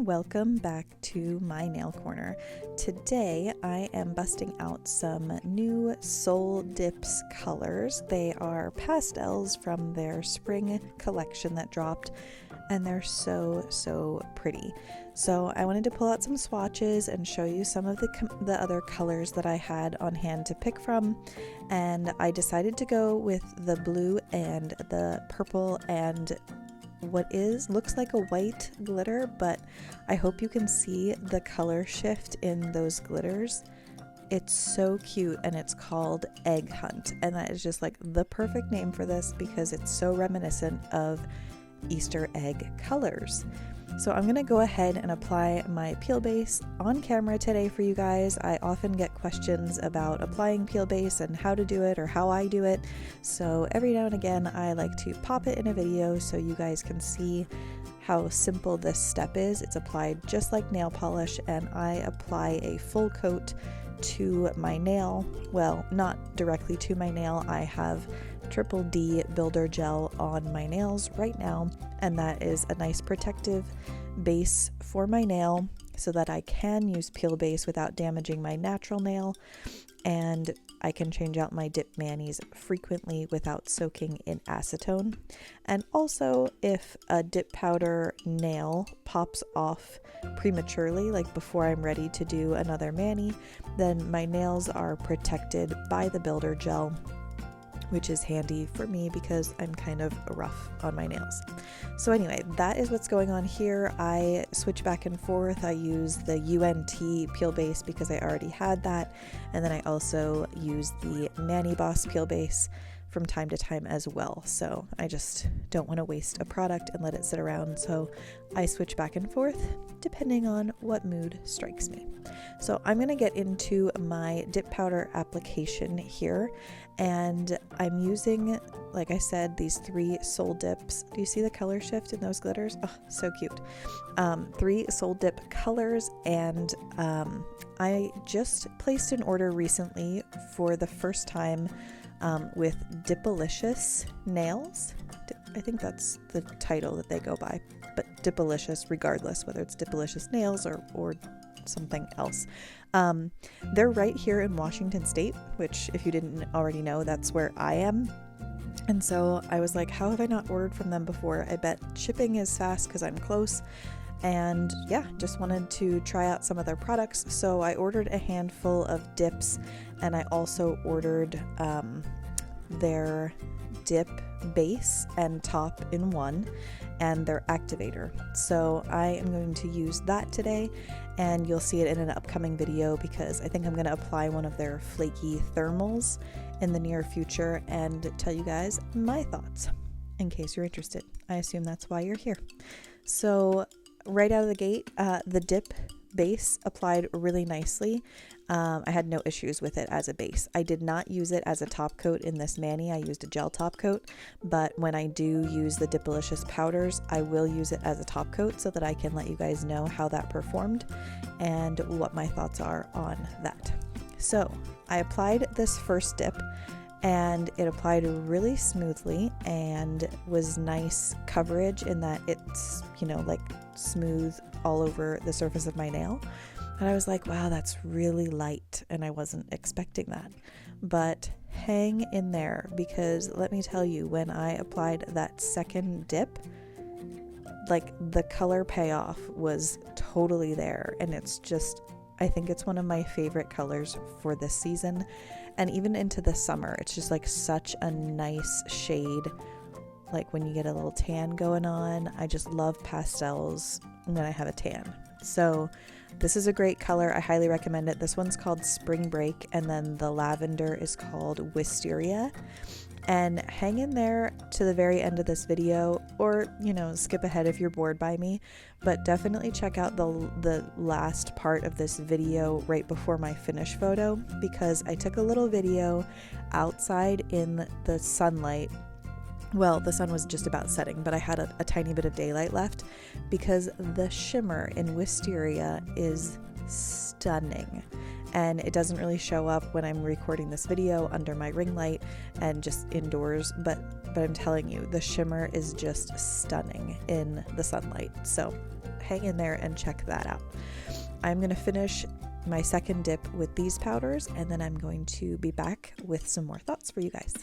welcome back to my nail corner. Today I am busting out some new Soul Dips colors. They are pastels from their spring collection that dropped, and they're so pretty. So I wanted to pull out some swatches and show you some of the other colors that I had on hand to pick from, and I decided to go with the blue and the purple and what looks like a white glitter, but I hope you can see the color shift in those glitters. It's so cute, and it's called Egg Hunt, and that is just like the perfect name for this because it's so reminiscent of Easter egg colors. So I'm gonna go ahead and apply my peel base on camera today for you guys. I often get questions about applying peel base and how to do it or how I do it. So every now and again, I like to pop it in a video so you guys can see how simple this step is. It's applied just like nail polish, and I apply a full coat to my nail. Well, not directly to my nail. I have Triple D builder gel on my nails right now, and that is a nice protective base for my nail so that I can use peel base without damaging my natural nail, and I can change out my dip manis frequently without soaking in acetone. And also, if a dip powder nail pops off prematurely, like before I'm ready to do another mani, then my nails are protected by the builder gel, which is handy for me because I'm kind of rough on my nails. So anyway, that is what's going on here. I switch back and forth. I use the UNT peel base because I already had that, and then I also use the Mani Boss peel base from time to time as well. So I just don't want to waste a product and let it sit around, so I switch back and forth depending on what mood strikes me. So I'm going to get into my dip powder application here, and I'm using, like I said, these 3 Soul Dips. Do you see the color shift in those glitters? Oh, so cute. 3 Soul Dip colors, and I just placed an order recently for the first time with Dipalicious nails. I think that's the title that they go by, but Dipalicious regardless, whether it's Dipalicious nails or something else. They're right here in Washington State, which, if you didn't already know, that's where I am. And so I was like, how have I not ordered from them before? I bet shipping is fast because I'm close. And yeah, just wanted to try out some of their products. So I ordered a handful of dips, and I also ordered their dip base and top in one, and their activator. So I am going to use that today, and you'll see it in an upcoming video because I think I'm going to apply one of their flaky thermals in the near future and tell you guys my thoughts in case you're interested. I assume that's why you're here. So right out of the gate, the dip base applied really nicely. I had no issues with it as a base. I did not use it as a top coat in this mani. I used a gel top coat, but when I do use the Dipalicious powders, I will use it as a top coat so that I can let you guys know how that performed and what my thoughts are on that. So I applied this first dip, and it applied really smoothly and was nice coverage in that it's, like smooth all over the surface of my nail. And I was like, wow, that's really light, and I wasn't expecting that. But hang in there, because let me tell you, when I applied that second dip, like the color payoff was totally there, and it's just, I think it's one of my favorite colors for this season, and even into the summer. It's just like such a nice shade, like when you get a little tan going on. I just love pastels when I have a tan. So this is a great color. I highly recommend it. This one's called Spring Break, and then the lavender is called Wisteria. And hang in there to the very end of this video, or skip ahead if you're bored by me, but definitely check out the last part of this video right before my finish photo, because I took a little video outside in the sunlight. Well, the sun was just about setting, but I had a tiny bit of daylight left, because the shimmer in Wisteria is stunning. And it doesn't really show up when I'm recording this video under my ring light and just indoors, but I'm telling you, the shimmer is just stunning in the sunlight. So hang in there and check that out. I'm going to finish my second dip with these powders, and then I'm going to be back with some more thoughts for you guys.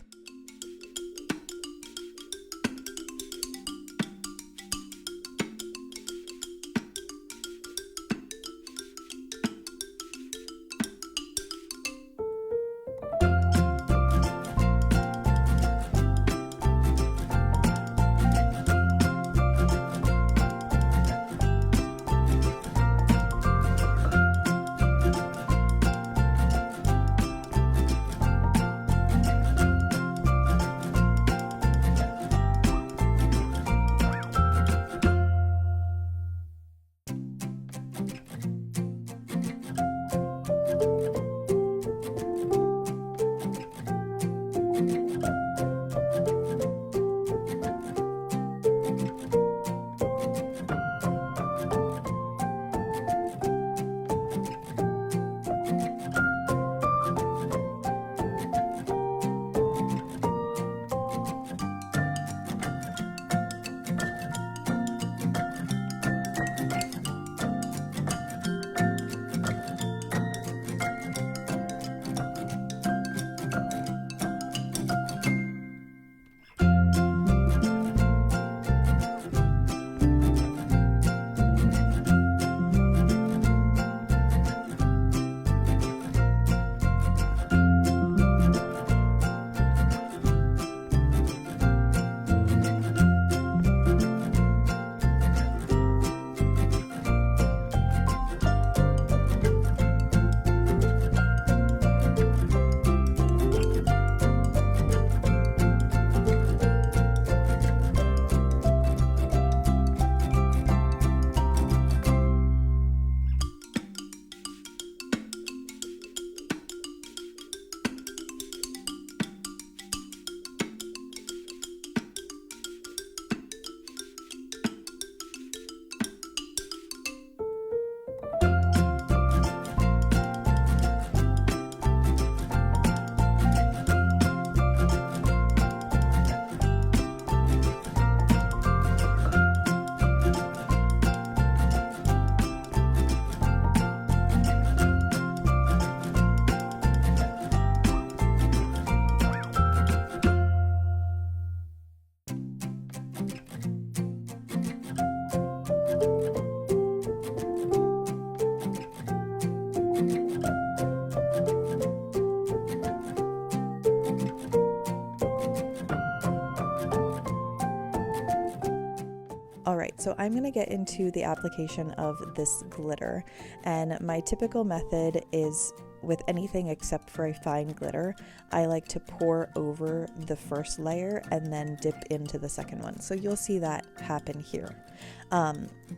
Alright, so I'm going to get into the application of this glitter, and my typical method is with anything except for a fine glitter, I like to pour over the first layer and then dip into the second one. So you'll see that happen here.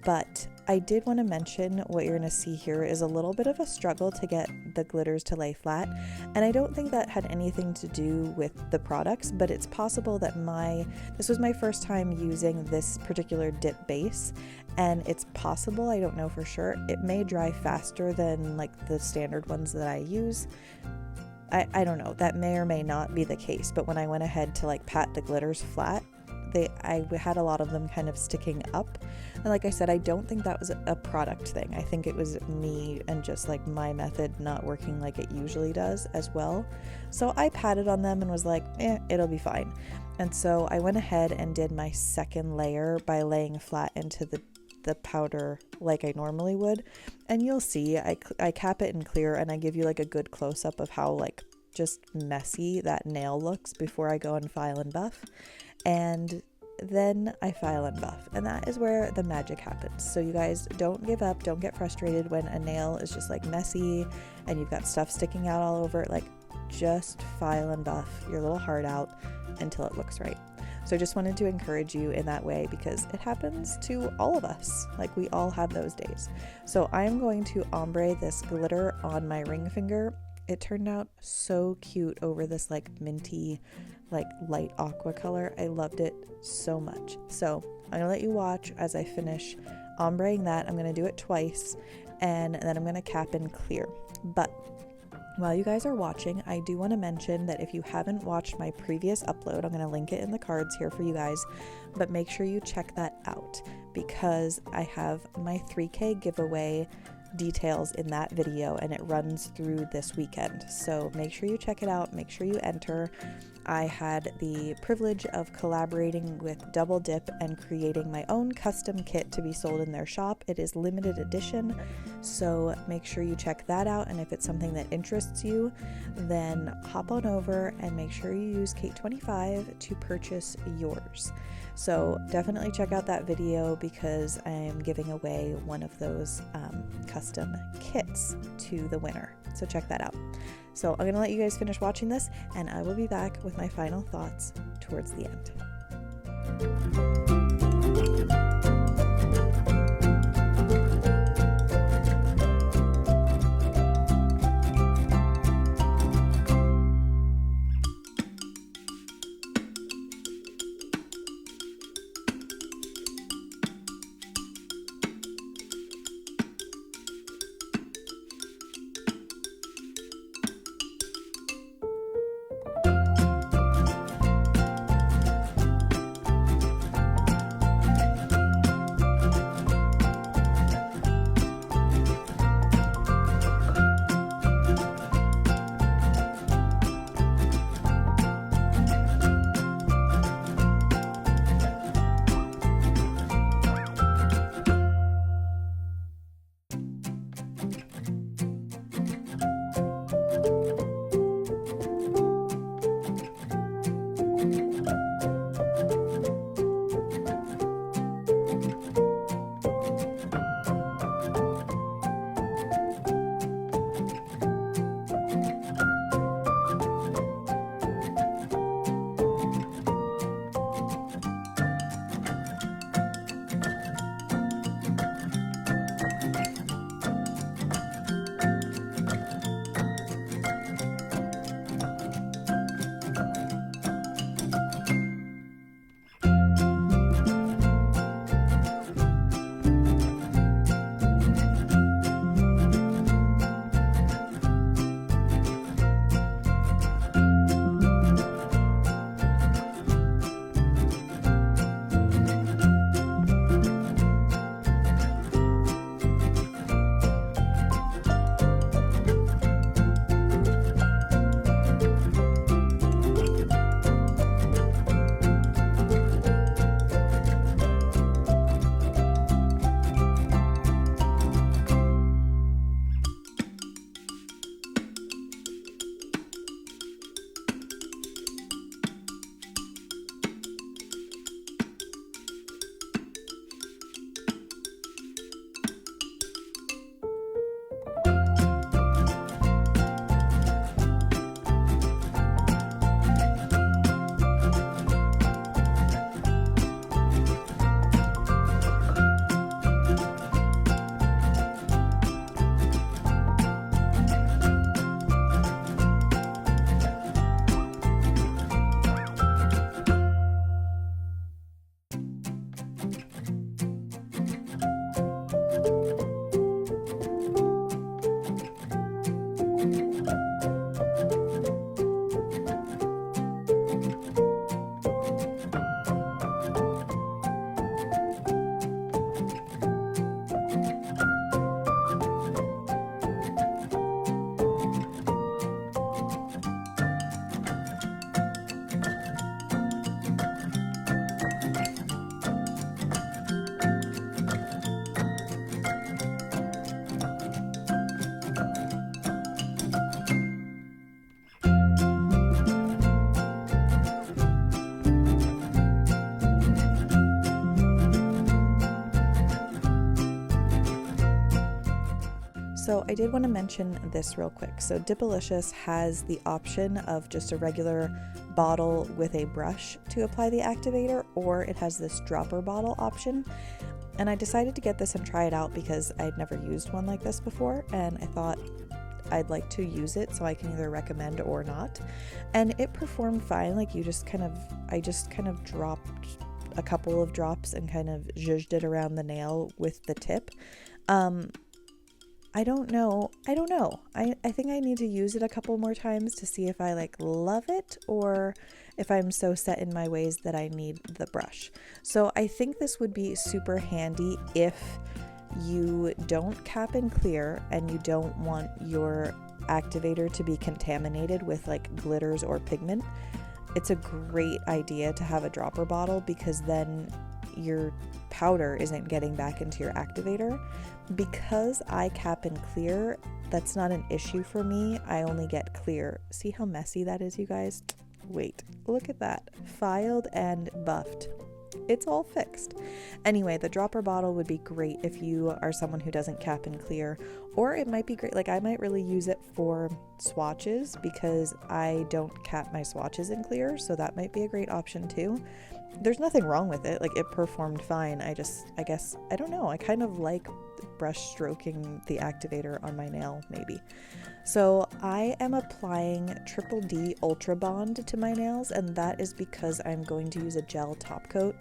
But I did want to mention what you're going to see here is a little bit of a struggle to get the glitters to lay flat. And I don't think that had anything to do with the products, but it's possible that this was my first time using this particular dip base. And it's possible, I don't know for sure, it may dry faster than like the standard ones that I use. I don't know, that may or may not be the case, but when I went ahead to like pat the glitters flat, I had a lot of them kind of sticking up. And like I said, I don't think that was a product thing. I think it was me and just like my method not working like it usually does as well. So I patted on them and was like, it'll be fine. And so I went ahead and did my second layer by laying flat into the powder like I normally would. And you'll see I cap it in clear and I give you like a good close-up of how like just messy that nail looks before I go and file and buff. And then I file and buff, and that is where the magic happens. So you guys don't give up, don't get frustrated when a nail is just like messy and you've got stuff sticking out all over it. Like, just file and buff your little heart out until it looks right. So I just wanted to encourage you in that way because it happens to all of us. Like, we all have those days. So I'm going to ombre this glitter on my ring finger. It turned out so cute over this like minty, like light aqua color. I loved it so much. So I'm gonna let you watch as I finish ombreing that. I'm gonna do it twice and then I'm gonna cap in clear. But While you guys are watching, I do want to mention that if you haven't watched my previous upload, I'm going to link it in the cards here for you guys, but make sure you check that out because I have my 3K giveaway details in that video and it runs through this weekend. So make sure you check it out, make sure you enter. I had the privilege of collaborating with Double Dip and creating my own custom kit to be sold in their shop. It is limited edition, so make sure you check that out, and if it's something that interests you, then hop on over and make sure you use Kate25 to purchase yours. So definitely check out that video because I'm giving away one of those custom kits to the winner. So check that out. So I'm going to let you guys finish watching this and I will be back with my final thoughts towards the end. So I did want to mention this real quick. So Dipalicious has the option of just a regular bottle with a brush to apply the activator, or it has this dropper bottle option. And I decided to get this and try it out because I'd never used one like this before, and I thought I'd like to use it so I can either recommend or not. And it performed fine. Like I just kind of dropped a couple of drops and kind of zhuzhed it around the nail with the tip. I don't know. I think I need to use it a couple more times to see if I like love it or if I'm so set in my ways that I need the brush. So I think this would be super handy if you don't cap and clear and you don't want your activator to be contaminated with like glitters or pigment. It's a great idea to have a dropper bottle because then your powder isn't getting back into your activator. Because I cap and clear, that's not an issue for me. I only get clear. See how messy that is, you guys? Wait, look at that. Filed and buffed. It's all fixed. Anyway, the dropper bottle would be great if you are someone who doesn't cap and clear, or it might be great, like I might really use it for swatches because I don't cap my swatches in clear, so that might be a great option too. There's nothing wrong with it, like it performed fine. I guess, I don't know, I kind of like brush stroking the activator on my nail maybe. So I am applying Triple D Ultra Bond to my nails, and that is because I'm going to use a gel top coat.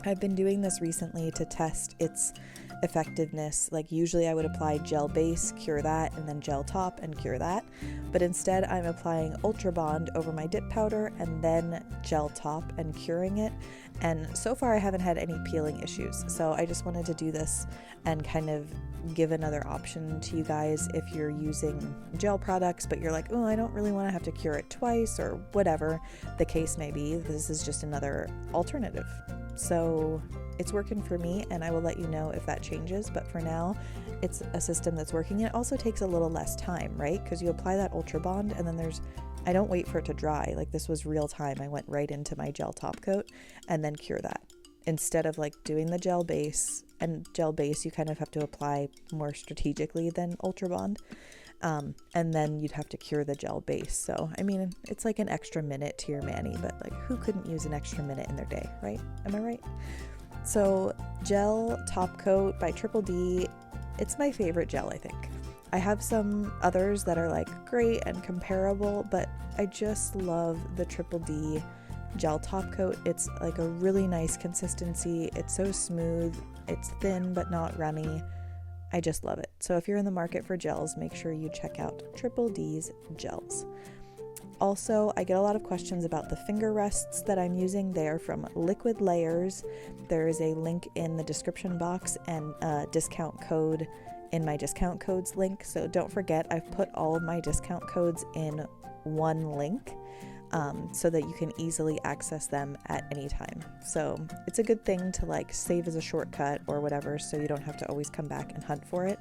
I've been doing this recently to test its effectiveness. Like usually I would apply gel base, cure that, and then gel top and cure that. But instead I'm applying Ultra Bond over my dip powder and then gel top and curing it. And so far I haven't had any peeling issues. So I just wanted to do this and kind of give another option to you guys if you're using gel products, but you're like, oh, I don't really want to have to cure it twice or whatever the case may be. This is just another alternative. So it's working for me, and I will let you know if that changes, but for now it's a system that's working. It also takes a little less time, right? Because you apply that Ultra Bond and then I don't wait for it to dry. Like this was real time. I went right into my gel top coat and then cure that instead of like doing the gel base. And gel base you kind of have to apply more strategically than Ultra Bond, and then you'd have to cure the gel base. So I mean, it's like an extra minute to your mani, but like who couldn't use an extra minute in their day, right? Am I right? So gel top coat by Triple D, it's my favorite gel, I think. I have some others that are like great and comparable, but I just love the Triple D gel top coat. It's like a really nice consistency. It's so smooth. It's thin but not runny. I just love it. So if you're in the market for gels, make sure you check out Triple D's gels. Also, I get a lot of questions about the finger rests that I'm using. They are from Liquid Layers. There is a link in the description box and a discount code in my discount codes link. So don't forget, I've put all of my discount codes in one link so that you can easily access them at any time. So it's a good thing to like save as a shortcut or whatever, so you don't have to always come back and hunt for it.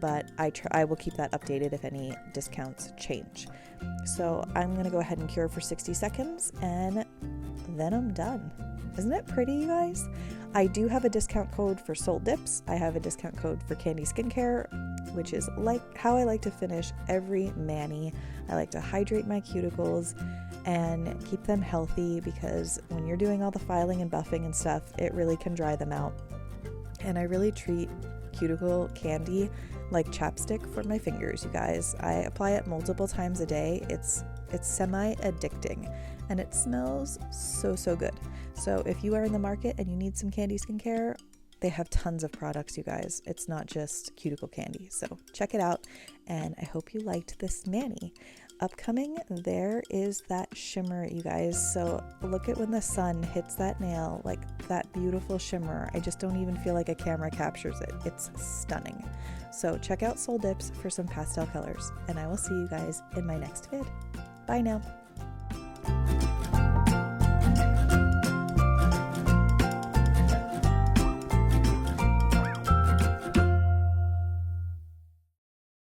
But I will keep that updated if any discounts change. So I'm gonna go ahead and cure for 60 seconds and then I'm done. Isn't it pretty, you guys? I do have a discount code for Soul Dips. I have a discount code for Candi Skincare, which is like how I like to finish every mani. I like to hydrate my cuticles and keep them healthy, because when you're doing all the filing and buffing and stuff, it really can dry them out. And I really treat cuticle candy like chapstick for my fingers, you guys. I apply it multiple times a day. It's semi-addicting and it smells so good. So if you are in the market and you need some Candi Skincare, they have tons of products, you guys. It's not just cuticle candy. So check it out, and I hope you liked this mani. Upcoming, there is that shimmer, you guys. So look at when the sun hits that nail, like that beautiful shimmer. I just don't even feel like a camera captures it. It's stunning. So check out Soul Dips for some pastel colors, and I will see you guys in my next vid. Bye now.